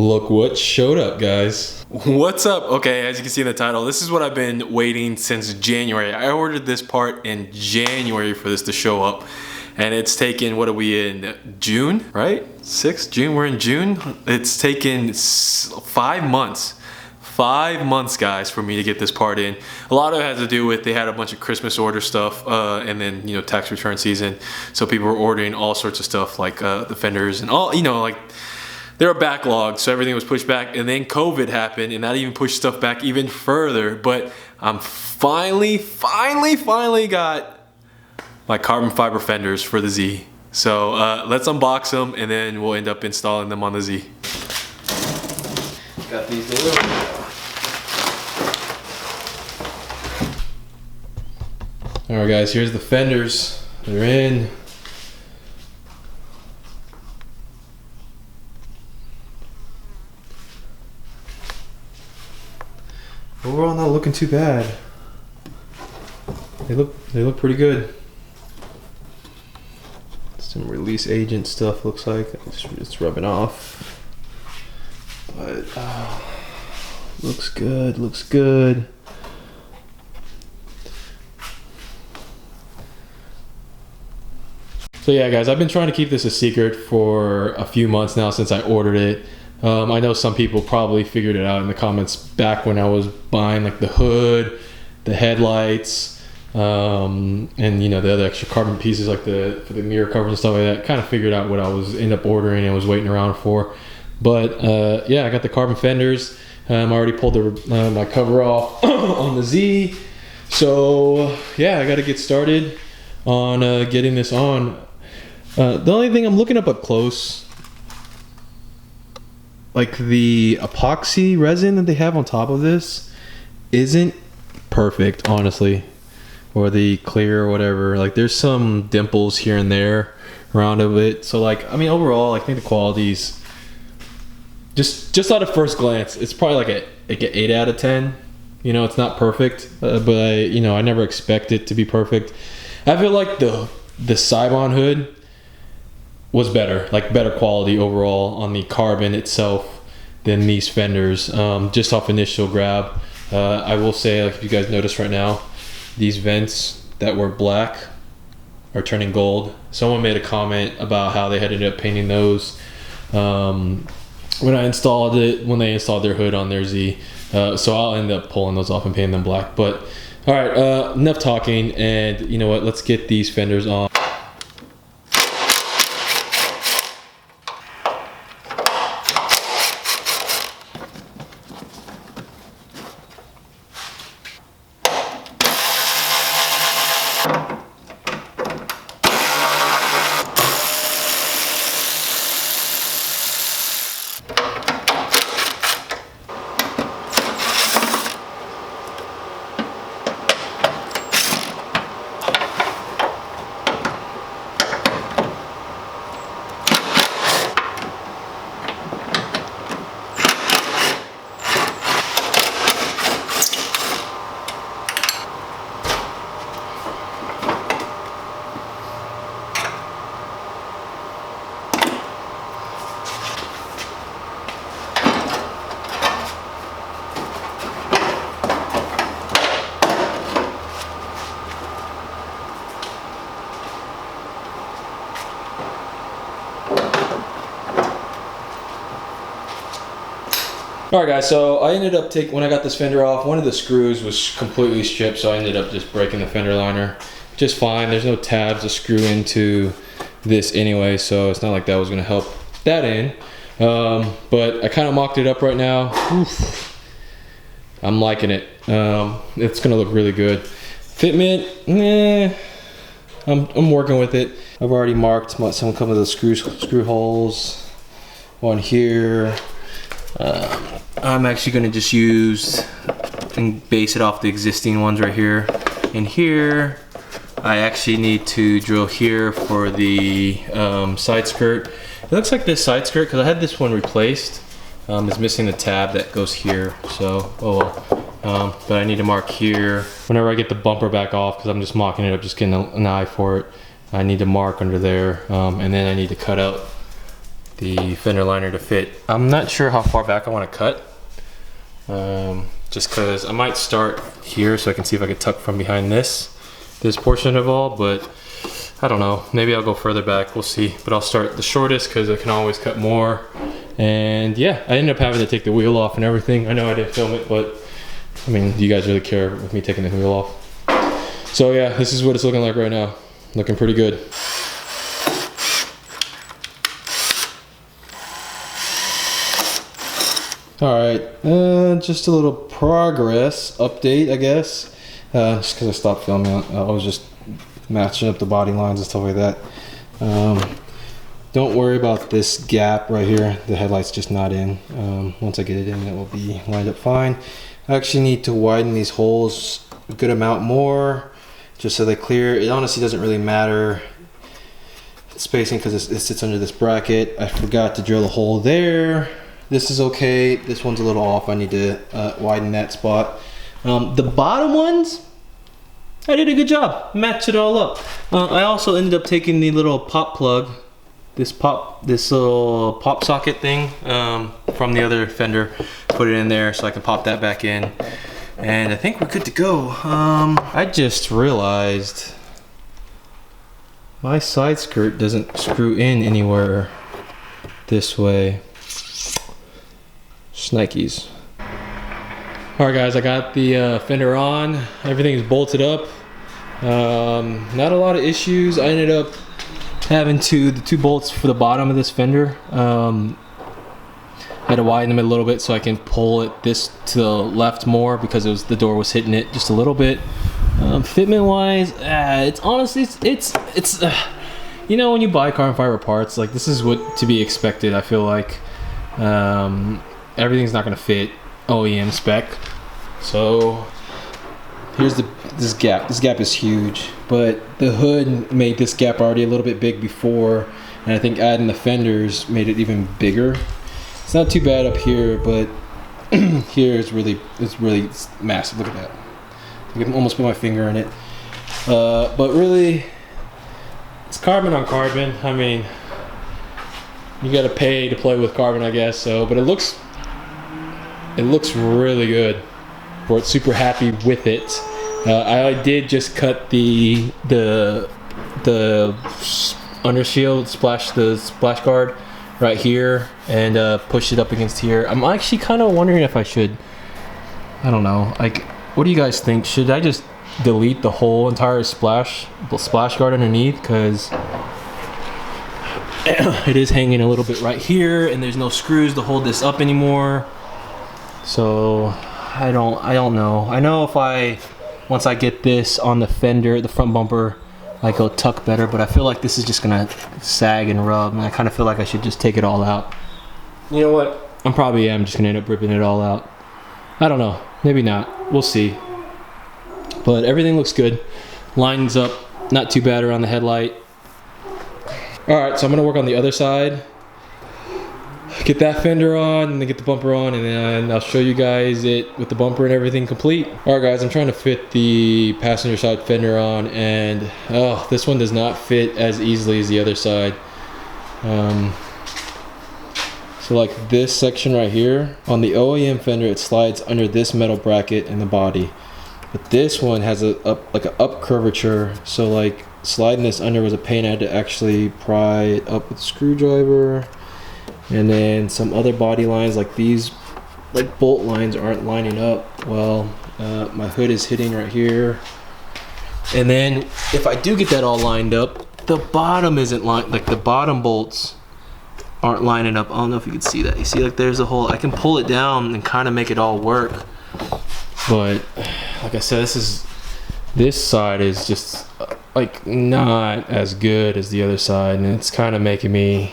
Look what showed up, guys. What's up? Okay, as you can see in the title, this is what I've been waiting since January. I ordered this part in January for this to show up. And it's taken, what are we in, June, right? 6th June, we're in June. It's taken 5 months. 5 months, guys, for me to get this part in. A lot of it has to do with they had a bunch of Christmas order stuff, and then, you know, tax return season. So people were ordering all sorts of stuff like the Fenders and all, you know, like they were backlogged. So everything was pushed back. And then COVID happened, and that even pushed stuff back even further. But I'm finally got my carbon fiber Fenders for the Z. So let's unbox them, and then we'll end up installing them on the Z. Got these delivered. All right, guys, here's the Fenders. They're in. Overall, not looking too bad. They look pretty good. Some release agent stuff looks like it's rubbing off, but looks good. Looks good. So yeah, guys, I've been trying to keep this a secret for a few months now since I ordered it. I know some people probably figured it out in the comments back when I was buying like the hood, the headlights, and you know, the other extra carbon pieces like for the mirror covers and stuff like that. Kind of figured out what I was end up ordering and was waiting around for. But yeah, I got the carbon fenders. I already pulled my cover off on the Z. So yeah, I got to get started on getting this on. The only thing I'm looking up close, like the epoxy resin that they have on top of this isn't perfect, honestly, or the clear or whatever. Like there's some dimples here and there around of it. So like, I mean, overall, I think the quality's just at a first glance, it's probably like an 8 out of 10. You know, it's not perfect, but I never expect it to be perfect. I feel like the Cybon hood was better, like better quality overall on the carbon itself than these Fenders, just off initial grab. I will say, like, if you guys notice right now, these vents that were black are turning gold. Someone made a comment about how they had ended up painting those when they installed their hood on their Z. So I'll end up pulling those off and painting them black. But all right, enough talking, and you know what? Let's get these Fenders on. Alright guys, so I ended up when I got this fender off, one of the screws was completely stripped, so I ended up just breaking the fender liner. Just fine, there's no tabs to screw into this anyway, so it's not like that was going to help that in. But I kind of mocked it up right now. Oof. I'm liking it. It's going to look really good. Fitment, I'm working with it. I've already marked some of the screw holes. One here. I'm actually going to just use and base it off the existing ones right here. And here, I actually need to drill here for the side skirt. It looks like this side skirt, because I had this one replaced, is missing the tab that goes here. So, oh well. But I need to mark here. Whenever I get the bumper back off, because I'm just mocking it up, just getting an eye for it, I need to mark under there. And then I need to cut out the fender liner to fit. I'm not sure how far back I want to cut, just because I might start here so I can see if I can tuck from behind this portion of all, but I don't know, maybe I'll go further back, we'll see. But I'll start the shortest because I can always cut more. And yeah, I ended up having to take the wheel off and everything. I know I didn't film it, but I mean, do you guys really care with me taking the wheel off? So yeah, this is what it's looking like right now. Looking pretty good. All right, just a little progress update, I guess. Just because I stopped filming, I was just matching up the body lines and stuff like that. Don't worry about this gap right here. The headlight's just not in. Once I get it in, it will be lined up fine. I actually need to widen these holes a good amount more, just so they clear. It honestly doesn't really matter spacing because it sits under this bracket. I forgot to drill a hole there. This is okay. This one's a little off. I need to widen that spot. The bottom ones, I did a good job. Matched it all up. I also ended up taking the little pop plug, this little pop socket thing from the other Fender, put it in there so I can pop that back in. And I think we're good to go. I just realized my side skirt doesn't screw in anywhere this way. Shnikes. Alright guys, I got the fender on. Everything's bolted up. Not a lot of issues. I ended up having the two bolts for the bottom of this fender. I had to widen them a little bit so I can pull it this to the left more because the door was hitting it just a little bit. Fitment wise, it's honestly, it's you know, when you buy carbon fiber parts, like this is what to be expected. I feel like everything's not gonna fit OEM spec. So here's this gap. This gap is huge, but the hood made this gap already a little bit big before, and I think adding the fenders made it even bigger. It's not too bad up here, but here it's really massive. Look at that. I can almost put my finger in it. But really, it's carbon on carbon. I mean, you gotta pay to play with carbon, I guess. So, but it looks really good. We're super happy with it. I did just cut the undershield the splash guard right here and push it up against here. I'm actually kind of wondering if I should, I don't know, like, what do you guys think? Should I just delete the whole entire splash guard underneath? Because it is hanging a little bit right here and there's no screws to hold this up anymore. So I don't know. I know once I get this on the fender, the front bumper, like it'll tuck better, but I feel like this is just gonna sag and rub, and I kind of feel like I should just take it all out. You know what? I probably am just gonna end up ripping it all out. I don't know. Maybe not. We'll see. But everything looks good. Lines up. Not too bad around the headlight. All right, so I'm gonna work on the other side. Get that fender on and then get the bumper on, and then I'll show you guys it with the bumper and everything complete. All right guys, I'm trying to fit the passenger side fender on, and oh, this one does not fit as easily as the other side. So like this section right here, on the OEM fender, it slides under this metal bracket in the body. But this one has like an up curvature, so like sliding this under was a pain. I had to actually pry it up with a screwdriver. And then some other body lines, like these, like bolt lines aren't lining up well. My hood is hitting right here. And then if I do get that all lined up, the bottom isn't lined, like the bottom bolts aren't lining up. I don't know if you can see that. You see, like there's a hole. I can pull it down and kind of make it all work. But like I said, this side is just like not as good as the other side, and it's kind of making me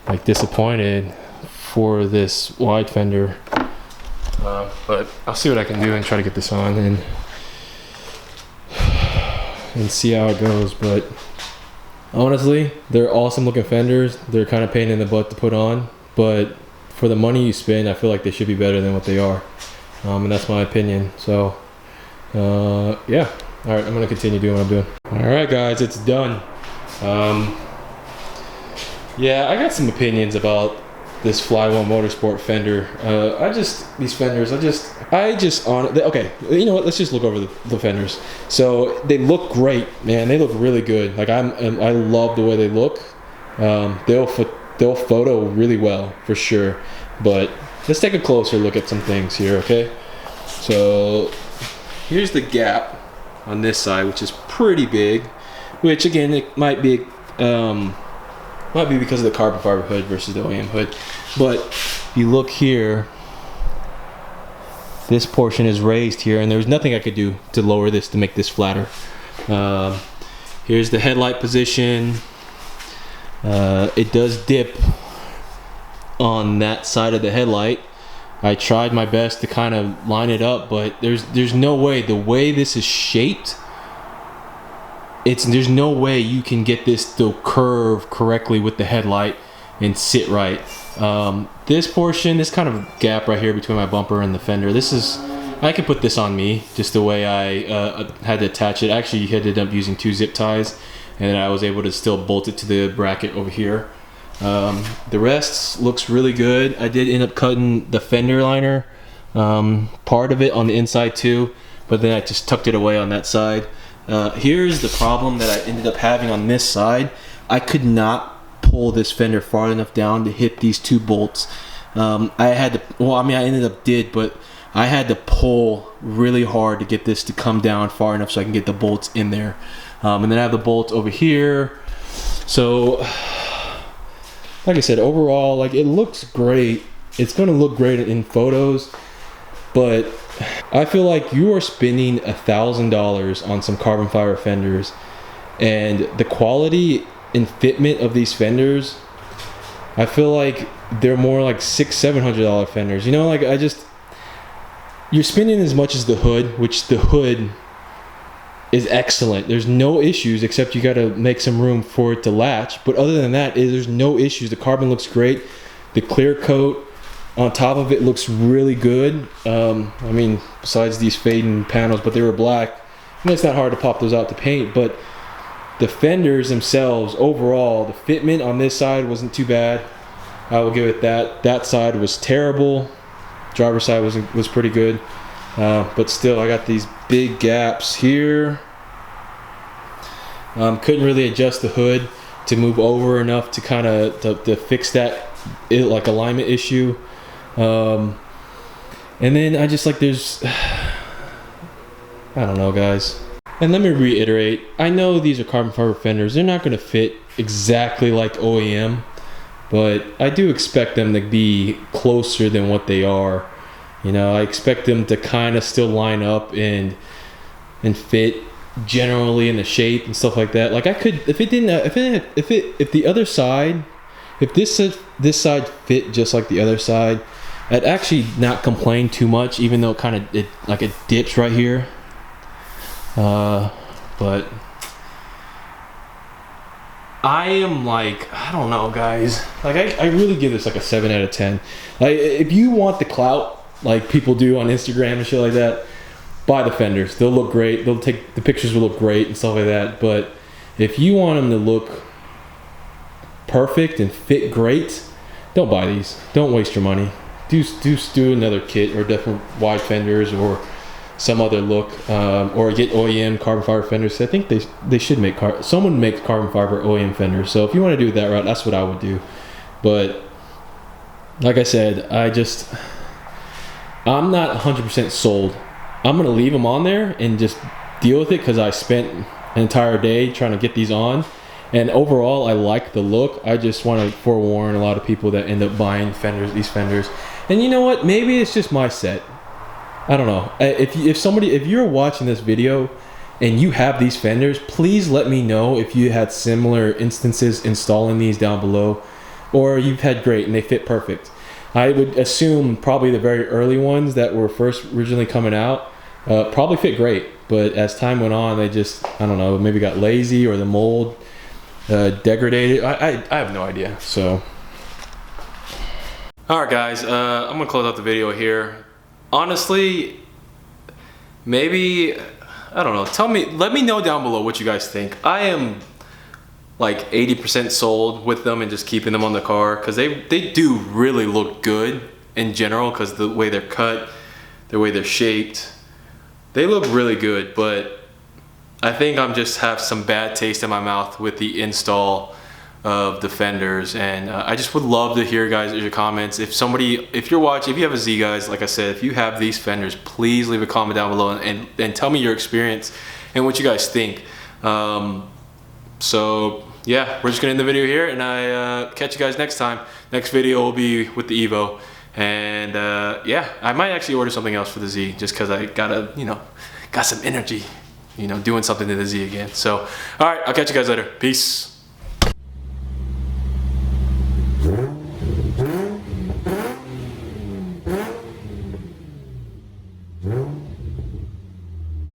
like disappointed for this wide fender. But I'll see what I can do and try to get this on and see how it goes. But honestly, they're awesome looking fenders. They're kind of pain in the butt to put on, but for the money you spend, I feel like they should be better than what they are. And that's my opinion. So yeah, all right, I'm gonna continue doing what I'm doing. All right guys, it's done. Yeah, I got some opinions about this Flywheel Motorsport fender. These fenders, okay, you know what, let's just look over the fenders. So they look great, man, they look really good. Like I love the way they look. They'll photo really well, for sure. But let's take a closer look at some things here, okay? So here's the gap on this side, which is pretty big, which again, it might be because of the carbon fiber hood versus the OEM hood. But if you look here, this portion is raised here, and there's nothing I could do to lower this to make this flatter. Here's the headlight position. It does dip on that side of the headlight. I tried my best to kind of line it up, but there's no way, the way this is shaped, there's no way you can get this to curve correctly with the headlight and sit right. This portion, this kind of gap right here between my bumper and the fender, I could put this on me just the way I had to attach it. I actually ended up using 2 zip ties, and I was able to still bolt it to the bracket over here. The rest looks really good. I did end up cutting the fender liner, part of it on the inside too, but then I just tucked it away on that side. Here's the problem that I ended up having on this side. I could not pull this fender far enough down to hit these 2 bolts. I ended up but I had to pull really hard to get this to come down far enough so I can get the bolts in there. And then I have the bolt over here. So like I said, overall, like, it looks great. It's gonna look great in photos, but I feel like you are spending $1,000 on some carbon fiber fenders, and the quality and fitment of these fenders, I feel like they're more like $600-700 fenders. You know, like, you're spending as much as the hood, which the hood is excellent. There's no issues, except you got to make some room for it to latch. But other than that, there's no issues. The carbon looks great. The clear coat on top of it looks really good. I mean, besides these fading panels, but they were black. And it's not hard to pop those out to paint. But the fenders themselves, overall, the fitment on this side wasn't too bad. I will give it that. That side was terrible. Driver's side was pretty good. But still, I got these big gaps here. Couldn't really adjust the hood to move over enough to kind of to fix that like alignment issue. And then I just, like, there's, I don't know, guys. And let me reiterate, I know these are carbon fiber fenders. They're not going to fit exactly like OEM, but I do expect them to be closer than what they are. You know, I expect them to kind of still line up and fit generally in the shape and stuff like that. Like, I could, if the other side, if this side fit just like the other side, I'd actually not complain too much, even though it dips right here. But I am like, I don't know, guys. Like, I really give this like a 7 out of 10. Like, if you want the clout like people do on Instagram and shit like that, buy the fenders. They'll look great. The pictures will look great and stuff like that. But if you want them to look perfect and fit great, don't buy these. Don't waste your money. Do another kit, or different wide fenders, or some other look, or get OEM carbon fiber fenders. I think they should make someone makes carbon fiber OEM fenders. So if you want to do that route, that's what I would do. But like I said, I'm not 100% sold. I'm gonna leave them on there and just deal with it, because I spent an entire day trying to get these on, and overall I like the look. I just want to forewarn a lot of people that end up buying these fenders. And you know what? Maybe it's just my set. I don't know. If you're watching this video and you have these fenders, please let me know if you had similar instances installing these down below, or you've had great and they fit perfect. I would assume probably the very early ones that were originally coming out probably fit great, but as time went on, they just, I don't know, maybe got lazy, or the mold degraded. I have no idea. So, all right, guys, I'm gonna close out the video here. Honestly, maybe, I don't know. Let me know down below what you guys think. I am like 80% sold with them and just keeping them on the car, because they do really look good in general, because the way they're cut, the way they're shaped, they look really good. But I think I'm just have some bad taste in my mouth with the install of the Fenders, and I just would love to hear your comments. If you're watching, if you have a Z, guys, like I said, if you have these Fenders, please leave a comment down below and tell me your experience and what you guys think. So yeah, we're just gonna end the video here, and I catch you guys next time. Next video will be with the Evo, and yeah, I might actually order something else for the Z, just because I gotta, got some energy, doing something to the Z again. So all right, I'll catch you guys later. Peace.